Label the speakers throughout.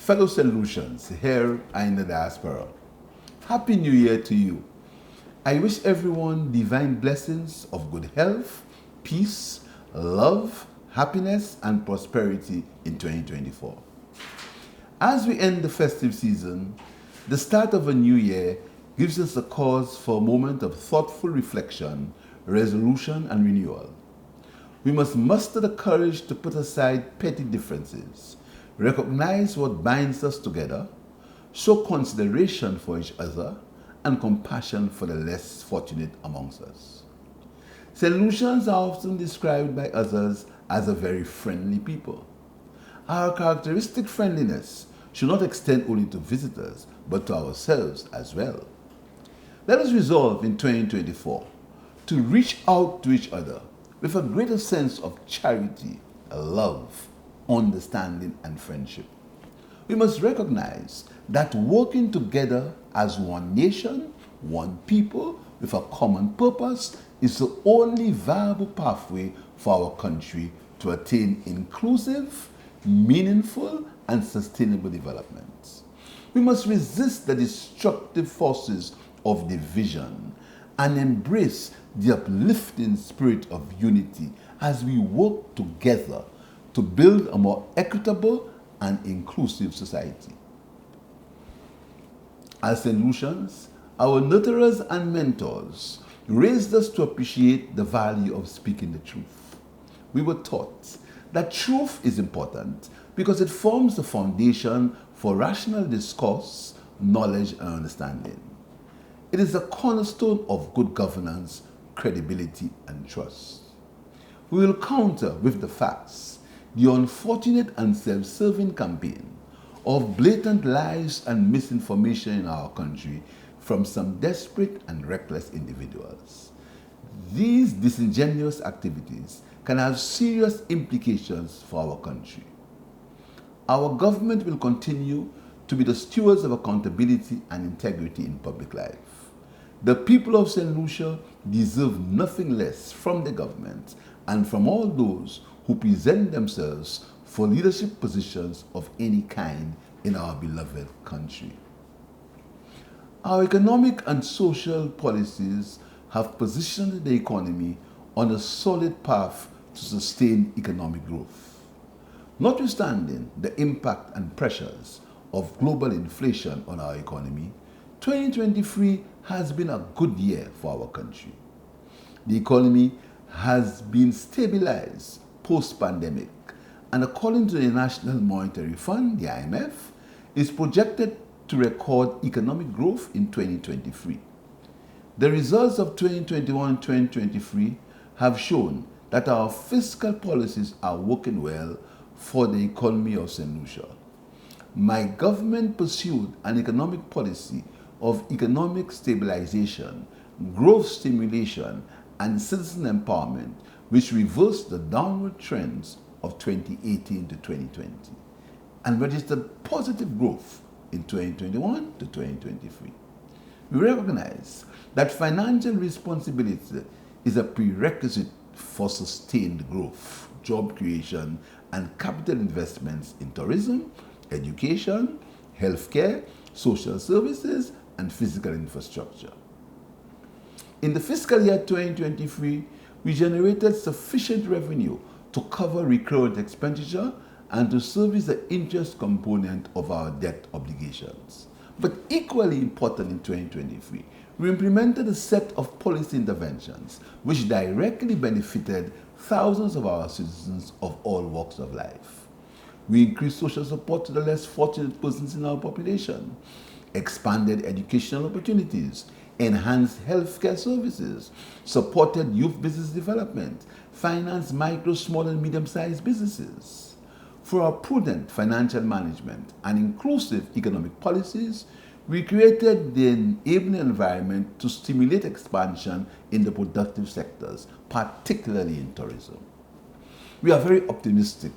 Speaker 1: Fellow Solutions here in the diaspora, Happy New Year to you. I wish everyone divine blessings of good health, peace, love, happiness, and prosperity in 2024. As we end the festive season, the start of a new year gives us a cause for a moment of thoughtful reflection, resolution, and renewal. We must muster the courage to put aside petty differences, recognize what binds us together, show consideration for each other, and compassion for the less fortunate amongst us. Solutions are often described by others as a very friendly people. Our characteristic friendliness should not extend only to visitors, but to ourselves as well. Let us resolve in 2024 to reach out to each other with a greater sense of charity, love, understanding, and friendship. We must recognize that working together as one nation, one people, with a common purpose is the only viable pathway for our country to attain inclusive, meaningful, and sustainable development. We must resist the destructive forces of division and embrace the uplifting spirit of unity as we work together to build a more equitable and inclusive society. As Solutions, our nurturers and mentors raised us to appreciate the value of speaking the truth. We were taught that truth is important because it forms the foundation for rational discourse, knowledge, and understanding. It is a cornerstone of good governance, credibility, and trust. We will counter with the facts the unfortunate and self-serving campaign of blatant lies and misinformation in our country from some desperate and reckless individuals. These disingenuous activities can have serious implications for our country. Our government will continue to be the stewards of accountability and integrity in public life. The people of St. Lucia deserve nothing less from the government and from all those who present themselves for leadership positions of any kind in our beloved country. Our economic and social policies have positioned the economy on a solid path to sustained economic growth. Notwithstanding the impact and pressures of global inflation on our economy, 2023 has been a good year for our country. The economy has been stabilized post-pandemic, and according to the National Monetary Fund, the IMF, is projected to record economic growth in 2023. The results of 2021 and 2023 have shown that our fiscal policies are working well for the economy of St. Lucia. My government pursued an economic policy of economic stabilization, growth stimulation, and citizen empowerment, which reversed the downward trends of 2018 to 2020 and registered positive growth in 2021 to 2023. We recognize that financial responsibility is a prerequisite for sustained growth, job creation, and capital investments in tourism, education, healthcare, social services, and physical infrastructure. In the fiscal year 2023, we generated sufficient revenue to cover recurrent expenditure and to service the interest component of our debt obligations. But equally important in 2023, we implemented a set of policy interventions which directly benefited thousands of our citizens of all walks of life. We increased social support to the less fortunate persons in our population, expanded educational opportunities, enhanced healthcare services, supported youth business development, financed micro, small, and medium-sized businesses. Through our prudent financial management and inclusive economic policies, we created the enabling environment to stimulate expansion in the productive sectors, particularly in tourism. We are very optimistic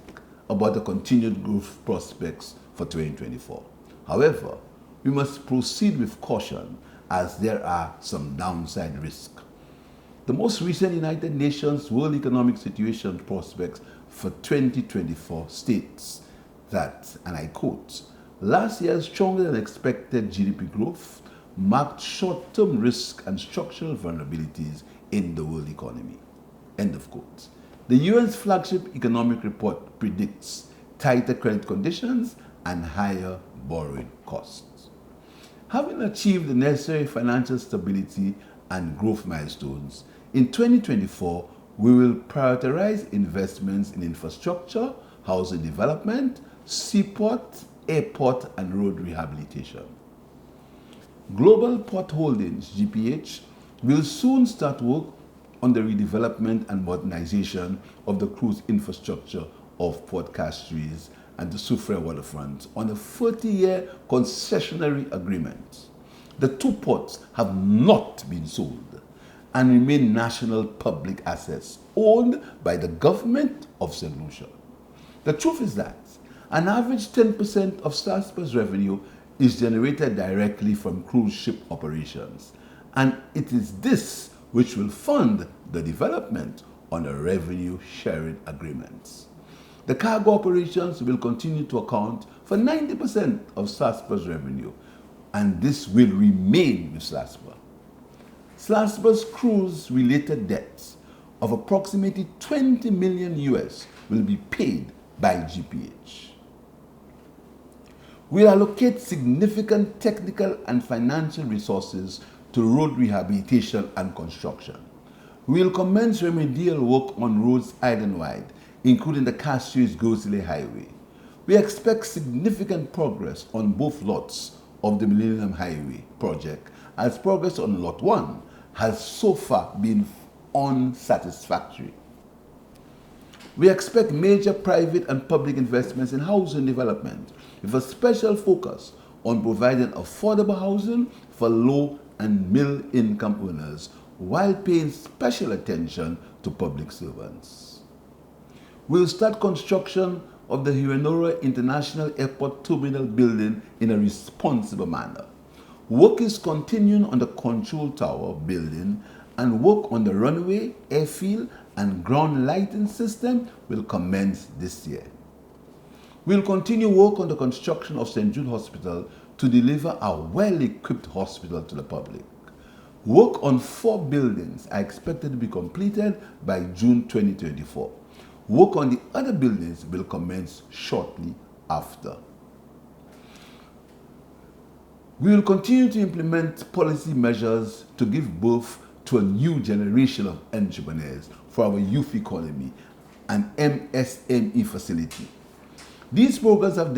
Speaker 1: about the continued growth prospects for 2024. However, we must proceed with caution as there are some downside risks. The most recent United Nations World Economic Situation prospects for 2024 states that, and I quote, Last year's stronger than expected GDP growth marked short-term risk and structural vulnerabilities in the world economy. End of quote. The UN's flagship economic report predicts tighter credit conditions and higher borrowing costs. Having achieved the necessary financial stability and growth milestones, in 2024, we will prioritize investments in infrastructure, housing development, seaport, airport, and road rehabilitation. Global Port Holdings, GPH, will soon start work on the redevelopment and modernization of the cruise infrastructure of Port Castries and the Soufrière waterfront on a 30-year concessionary agreement. The two ports have not been sold and remain national public assets owned by the government of St. Lucia. The truth is that an average 10% of Strasbourg's revenue is generated directly from cruise ship operations, and it is this which will fund the development on the revenue sharing agreements. The cargo operations will continue to account for 90% of Strasbourg's revenue, and this will remain with Strasbourg. Strasbourg's cruise-related debts of approximately 20 million US will be paid by GPH. We'll allocate significant technical and financial resources to road rehabilitation and construction. We'll commence remedial work on roads island-wide, including the Castries-Gourzelay Highway. We expect significant progress on both lots of the Millennium Highway project, as progress on Lot 1 has so far been unsatisfactory. We expect major private and public investments in housing development, with a special focus on providing affordable housing for low and middle income earners, while paying special attention to public servants. We'll start construction of the Hiranora International Airport Terminal building in a responsible manner. Work is continuing on the control tower building, and work on the runway, airfield, and ground lighting system will commence this year. We'll continue work on the construction of St. Jude Hospital to deliver a well-equipped hospital to the public. Work on 4 buildings are expected to be completed by June 2024. Work on the other buildings will commence shortly after. We will continue to implement policy measures to give birth to a new generation of entrepreneurs for our youth economy and MSME facility. These programs have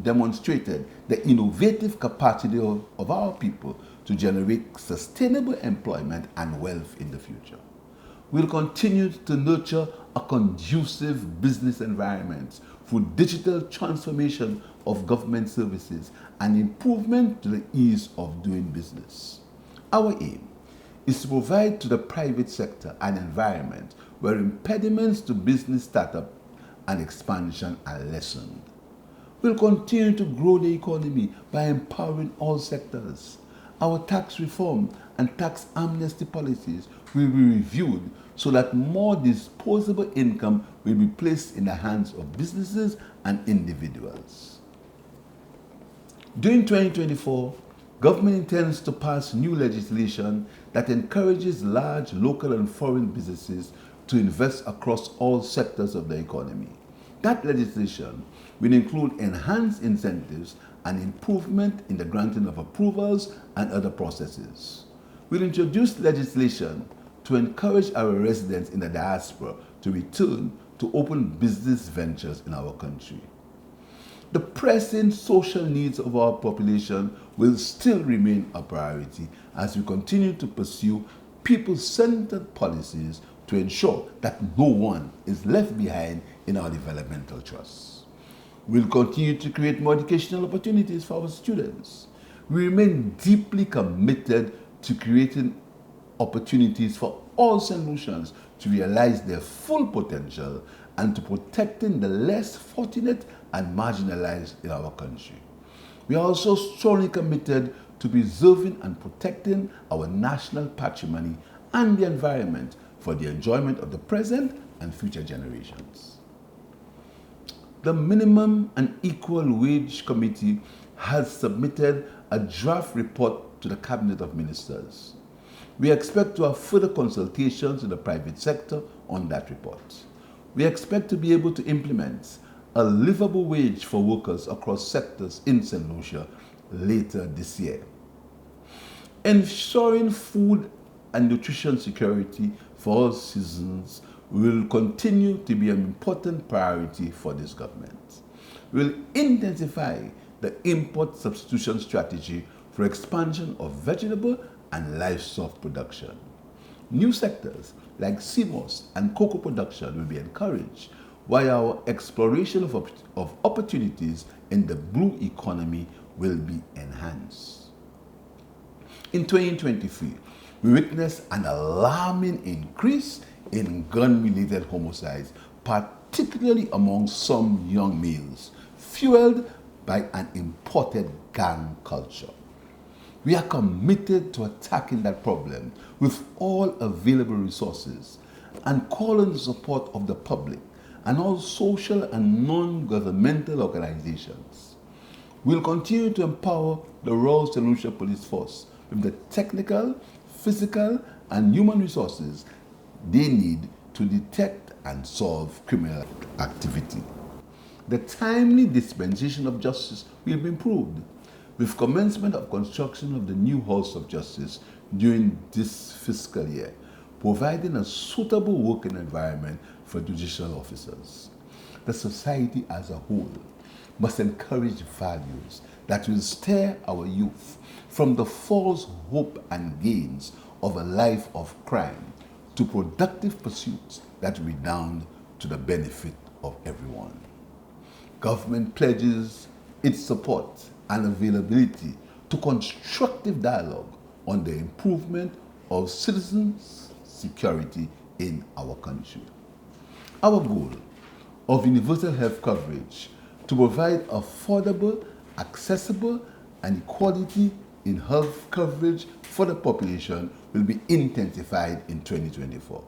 Speaker 1: demonstrated the innovative capacity of our people to generate sustainable employment and wealth in the future. We'll continue to nurture a conducive business environment through digital transformation of government services and improvement to the ease of doing business. Our aim is to provide to the private sector an environment where impediments to business startup and expansion are lessened. We'll continue to grow the economy by empowering all sectors. Our tax reform and tax amnesty policies will be reviewed so that more disposable income will be placed in the hands of businesses and individuals. During 2024, government intends to pass new legislation that encourages large local and foreign businesses to invest across all sectors of the economy. That legislation will include enhanced incentives and improvement in the granting of approvals and other processes. We'll introduce legislation to encourage our residents in the diaspora to return to open business ventures in our country. The pressing social needs of our population will still remain a priority as we continue to pursue people-centered policies to ensure that no one is left behind in our developmental trusts. We'll continue to create more educational opportunities for our students. We remain deeply committed to creating opportunities for all St. Lucians to realize their full potential and to protecting the less fortunate and marginalized in our country. We are also strongly committed to preserving and protecting our national patrimony and the environment for the enjoyment of the present and future generations. The Minimum and Equal Wage Committee has submitted a draft report to the Cabinet of Ministers. We expect to have further consultations in the private sector on that report. We expect to be able to implement a livable wage for workers across sectors in St. Lucia later this year. Ensuring food and nutrition security for all citizens will continue to be an important priority for this government. We will intensify the import substitution strategy for expansion of vegetable and livestock production. New sectors like CMOS and cocoa production will be encouraged, while our exploration of opportunities in the blue economy will be enhanced. In 2023, we witnessed an alarming increase in gun-related homicides, particularly among some young males, fueled by an imported gang culture. We are committed to attacking that problem with all available resources and call on the support of the public and all social and non-governmental organizations. We'll continue to empower the Royal St. Lucia Police Force with the technical, physical, and human resources they need to detect and solve criminal activity. The timely dispensation of justice will be improved with commencement of construction of the new House of Justice during this fiscal year, providing a suitable working environment for judicial officers. The society as a whole must encourage values that will steer our youth from the false hope and gains of a life of crime to productive pursuits that redound to the benefit of everyone. Government pledges its support and availability to constructive dialogue on the improvement of citizens' security in our country. Our goal of universal health coverage to provide affordable, accessible, and equality in health coverage for the population will be intensified in 2024.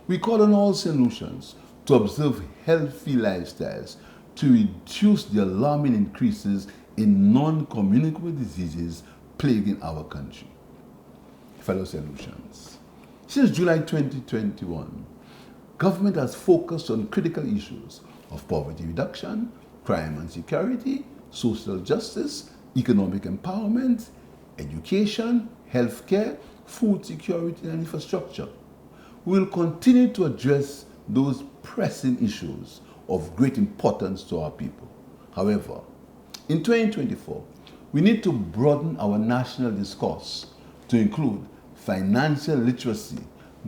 Speaker 1: We call on all St. Lucians to observe healthy lifestyles to reduce the alarming increases in non-communicable diseases plaguing our country. Fellow St. Lucians, since July 2021, government has focused on critical issues of poverty reduction, crime and security, social justice, economic empowerment, education, healthcare, food security, and infrastructure. We will continue to address those pressing issues of great importance to our people. However, in 2024, we need to broaden our national discourse to include financial literacy,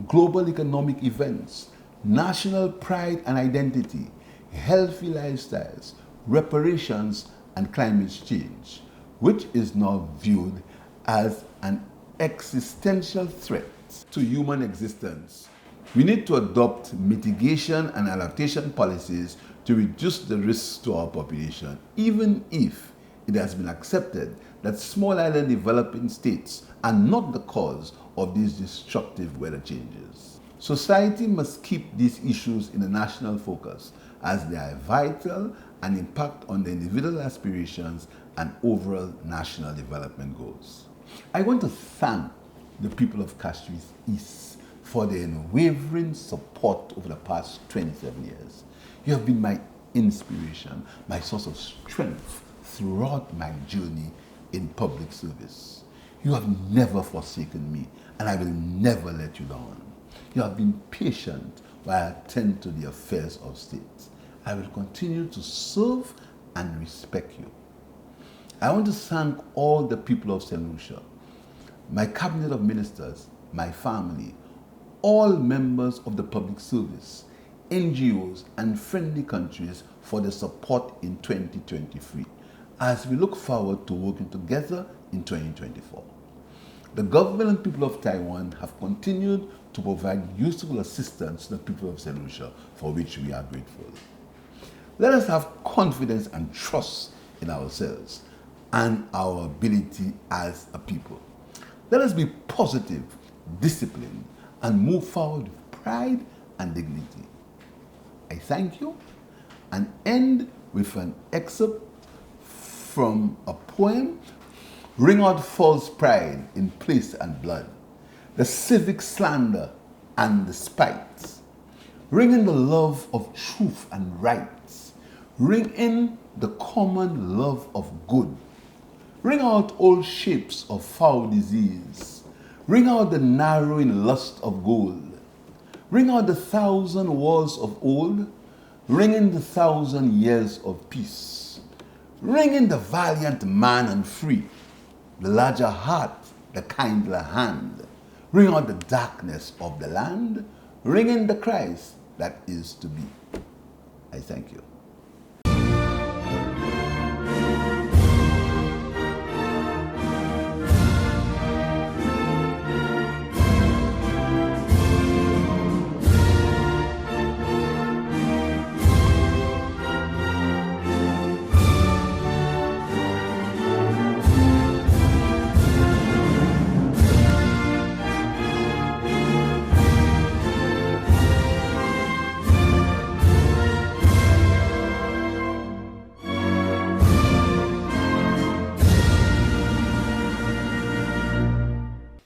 Speaker 1: global economic events, national pride and identity, healthy lifestyles, reparations, and climate change, which is now viewed as an existential threat to human existence. We need to adopt mitigation and adaptation policies to reduce the risks to our population, even if it has been accepted that small island developing states are not the cause of these destructive weather changes. Society must keep these issues in the national focus as they are vital and impact on the individual aspirations and overall national development goals. I want to thank the people of Castries East for their unwavering support over the past 27 years. You have been my inspiration, my source of strength throughout my journey in public service. You have never forsaken me, and I will never let you down. You have been patient while I attend to the affairs of state. I will continue to serve and respect you. I want to thank all the people of St. Lucia, my cabinet of ministers, my family, all members of the public service, NGOs, and friendly countries for the support in 2023 as we look forward to working together in 2024. The government and people of Taiwan have continued to provide useful assistance to the people of St. Lucia, for which we are grateful. Let us have confidence and trust in ourselves and our ability as a people. Let us be positive, disciplined, and move forward with pride and dignity. I thank you, and end with an excerpt from a poem. Ring out false pride in place and blood, the civic slander and the spite. Ring in the love of truth and rights. Ring in the common love of good. Ring out all shapes of foul disease. Ring out the narrowing lust of gold. Ring out the 1,000 wars of old. Ring in the 1,000 years of peace. Ring in the valiant man and free, the larger heart, the kindler hand. Ring out the darkness of the land. Ring in the Christ that is to be. I thank you.